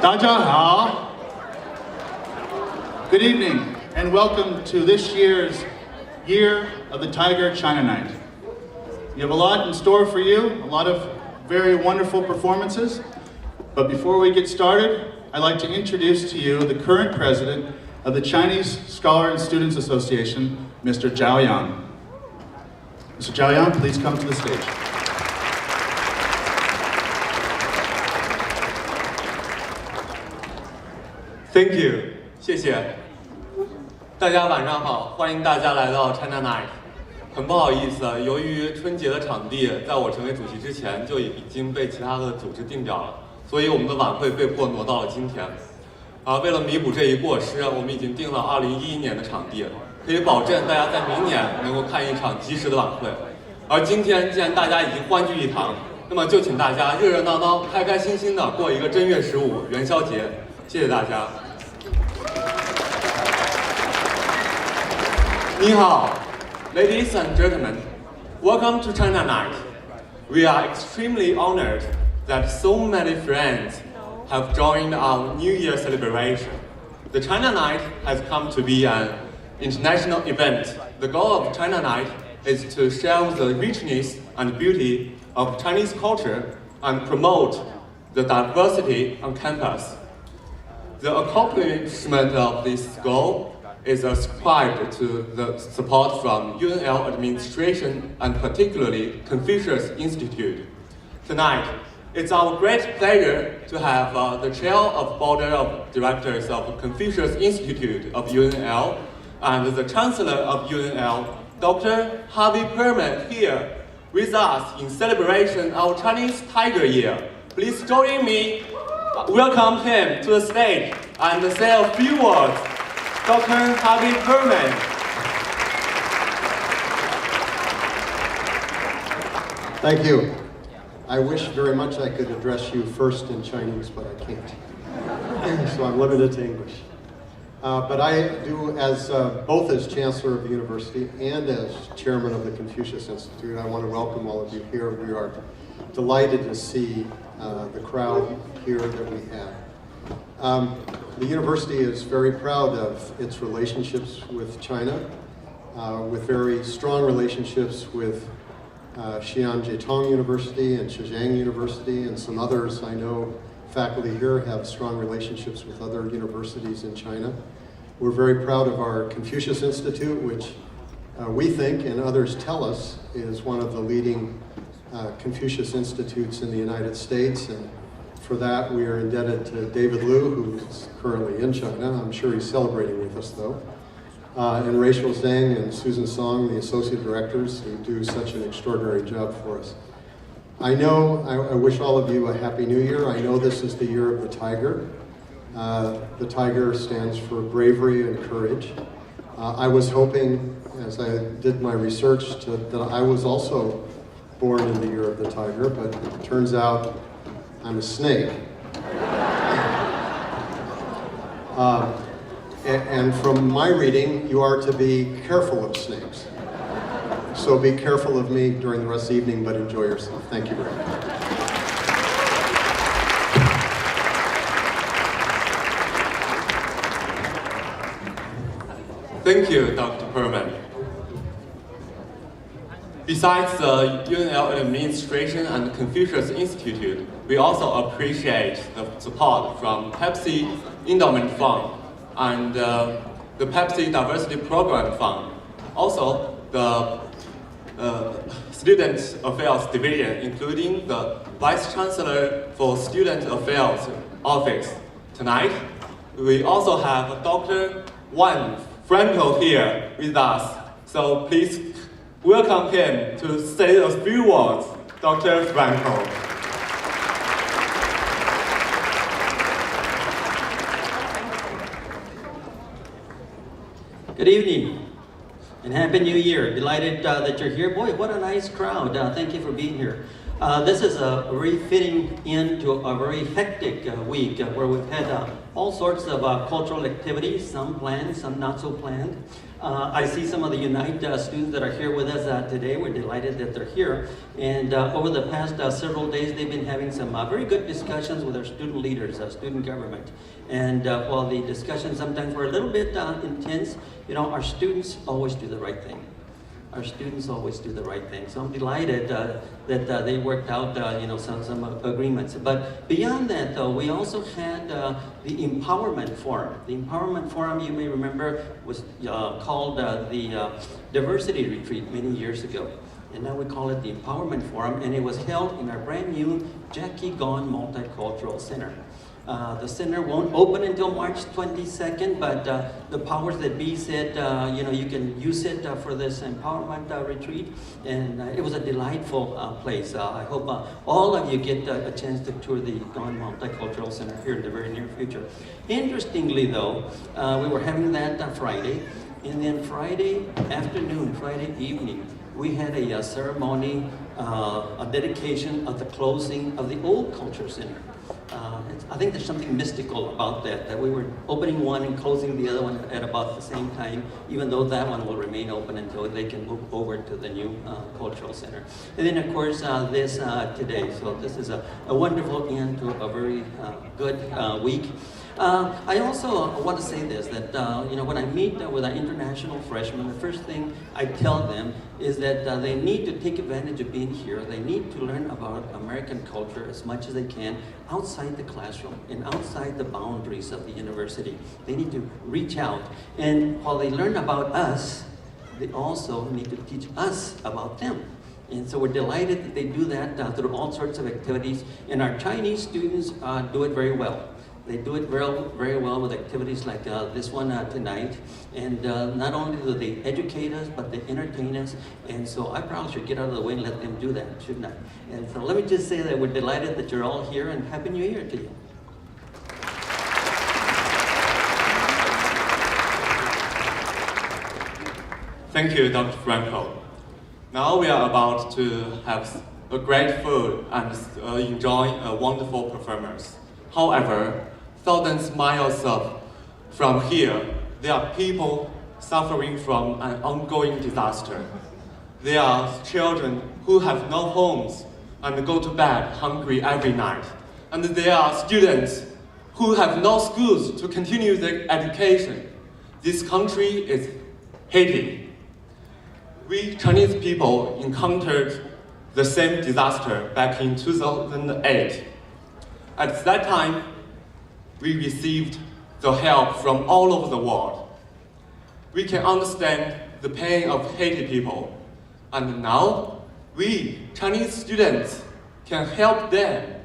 大家好. Good evening and welcome to this year's Year of the Tiger China Night. We have a lot in store for you, a lot of very wonderful performances. But before we get started, I'd like to introduce to you the current president of the Chinese Scholar and Students Association, Mr. Zhao. Mr. Zhao, please come to the stage. Thank you， 谢谢。大家晚上好，欢迎大家来到 China Night。很不好意思，由于春节的场地在我成为主席之前就已经被其他的组织定掉了，所以我们的晚会被迫挪到了今天。为了弥补这一过失，我们已经定了2011年的场地，可以保证大家在明年能够看一场及时的晚会。而今天既然大家已经欢聚一堂，那么就请大家热热闹闹、开开心心的过一个正月15元宵节。谢谢大家。你好 ，Ladies and gentlemen, welcome to China Night. We are extremely honored that so many friends have joined our New Year celebration. The China Night has come to be an international event. The goal of China Night is to share the richness and beauty of Chinese culture and promote the diversity on campus. The accomplishment of this goal is ascribed to the support from UNL administration and particularly Confucius Institute. Tonight, it's our great pleasure to have the chair of board of directors of Confucius Institute of UNL and the Chancellor of UNL, Dr. Harvey Perlman, here with us in celebration of Chinese Tiger Year. Please join me, welcome him to the stage and say a few words. Dr. Harvey Perlman. Thank you. I wish very much I could address you first in Chinese, but I can't. So I'm limited to English. But I do, as both as Chancellor of the University and as Chairman of the Confucius Institute, I want to welcome all of you here. We are delighted to see the crowd here that we have. The university is very proud of its relationships with China, with very strong relationships with Xi'an Jietong University and Zhejiang University and some others. I know faculty here have strong relationships with other universities in China. We're very proud of our Confucius Institute, which we think and others tell us is one of the leading Confucius Institutes in the United States. And for that, we are indebted to David Liu, who's currently in China. I'm sure he's celebrating with us, though. And Rachel Zhang and Susan Song, the associate directors, who do such an extraordinary job for us. I wish all of you a Happy New Year. I know this is the year of the tiger. The tiger stands for bravery and courage. I was hoping, as I did my research, that I was also born in the year of the tiger, but it turns out I'm a snake. And from my reading, you are to be careful of snakes. So be careful of me during the rest of the evening, but enjoy yourself. Thank you very much. Thank you, Dr. Perlman. Besides the UNL administration and Confucius Institute, we also appreciate the support from Pepsi Endowment Fund and the Pepsi Diversity Program Fund. Also, the Student Affairs Division, including the Vice Chancellor for Student Affairs Office. Tonight, we also have Dr. Juan, Franco here with us. So please welcome him to say a few words, Dr. Franco. Good evening and Happy New Year. Delighted that you're here. Boy, what a nice crowd. Thank you for being here. This is a very fitting into a very hectic week where we've had all sorts of cultural activities, some planned, some not so planned. I see some of the Unite students that are here with us today. We're delighted that they're here. And over the past several days, they've been having some very good discussions with our student leaders, student government. And while the discussions sometimes were a little bit intense, you know, our students always do the right thing. Our students always do the right thing. So I'm delighted that they worked out, you know, some agreements. But beyond that, though, we also had the Empowerment Forum. The Empowerment Forum, you may remember, was called the Diversity Retreat many years ago. And now we call it the Empowerment Forum, and it was held in our brand new Jackie Gone Multicultural Center. The center won't open until March 22nd, but the powers that be said, you know, you can use it for this empowerment retreat, and it was a delightful place. I hope all of you get a chance to tour the Gone Multicultural Center here in the very near future. Interestingly, though, we were having that Friday, and then Friday afternoon, Friday evening, we had a ceremony, a dedication of the closing of the old Culture Center. I think there's something mystical about that we were opening one and closing the other one at about the same time, even though that one will remain open until they can move over to the new cultural center. And then, of course, this today. So this is a wonderful end to a very good week. I also want to say this, that you know, when I meet with our international freshmen, the first thing I tell them is that they need to take advantage of being here. They need to learn about American culture as much as they can outside the classroom and outside the boundaries of the university. They need to reach out. And while they learn about us, they also need to teach us about them. And so we're delighted that they do that through all sorts of activities. And our Chinese students do it very well. They do it very well with activities like this one tonight. And not only do they educate us, but they entertain us. And so I probably should get out of the way and let them do that, shouldn't I? And so let me just say that we're delighted that you're all here, and Happy New Year to you. Thank you, Dr. Franco. Now we are about to have a great food and enjoy a wonderful performance. However, thousands miles from here, there are people suffering from an ongoing disaster. There are children who have no homes and go to bed hungry every night. And there are students who have no schools to continue their education. This country is Haiti. We Chinese people encountered the same disaster back in 2008. At that time, we received the help from all over the world. We can understand the pain of Haiti people, and now we, Chinese students, can help them.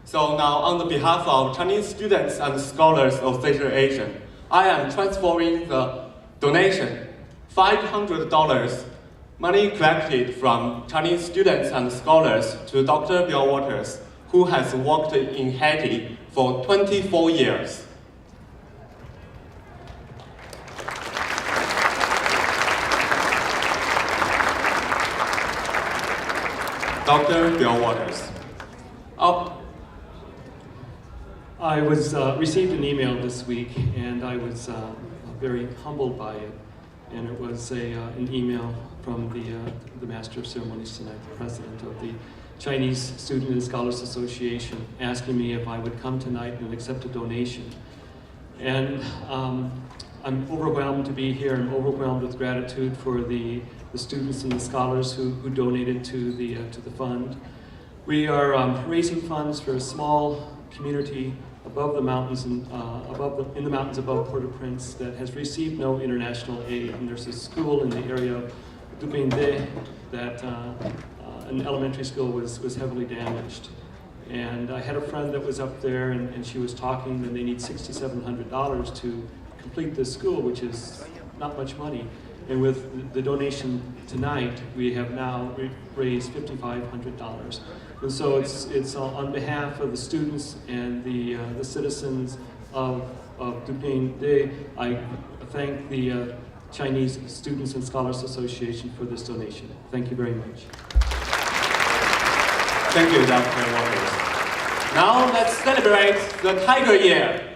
So now, on the behalf of Chinese students and scholars of Central Asia, I am transferring the donation, $500, money collected from Chinese students and scholars to Dr. Bill Waters, who has worked in Haiti for 24 years. Dr. Bill Waters. I received an email this week, and I was very humbled by it. And it was an email from the Master of Ceremonies tonight, the president of the Chinese Student and Scholars Association, asking me if I would come tonight and accept a donation. And I'm overwhelmed to be here. I'm overwhelmed with gratitude for the students and the scholars who donated to the fund. We are raising funds for a small community above the mountains and in the mountains above Port-au-Prince that has received no international aid. And there's a school in the area of Dupinde that an elementary school was heavily damaged. And I had a friend that was up there, and she was talking, and they need $6,700 to complete this school, which is not much money. And with the donation tonight, we have now raised $5,500. And so it's on behalf of the students and the citizens of Dupinde. I thank the Chinese Students and Scholars Association for this donation. Thank you very much. Thank you, Dr. Waters. Now let's celebrate the Tiger Year.